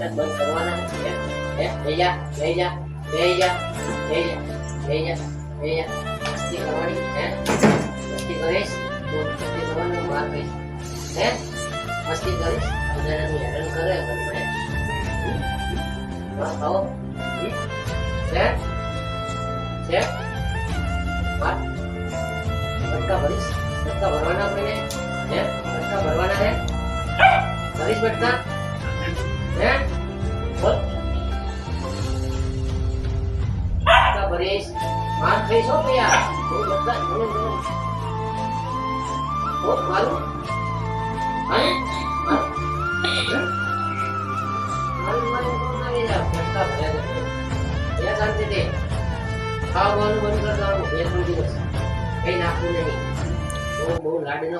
નાટક બંધ કરવાના હે લઈ જા લઈ જા લઈ જા લઈ જા લઈ જા લઈ જા મસ્તી કરવાની હે મસ્તી કરીશ તો મસ્તી કરવાનું માર કહીશ હે મસ્તી કરીશ બધાને હેરાન કરે મને બસ ખાઓ છે છે વાત બટકા ભરીશ બટકા ભરવાના આપણે હે બટકા ભરવાના હે ભરીશ બટકા હે બોલ બટકા ભરીશ માર ખાઈશ હો ભૈયા બોલ બટકા બોલ બોલ મારું હા બટકા ભર્યા એ શાંતિથી ખાવાનું બંધ કરી દેવાનું 2-3 દિવસ કઈ નાખવું નહીં બહુ લાડ નો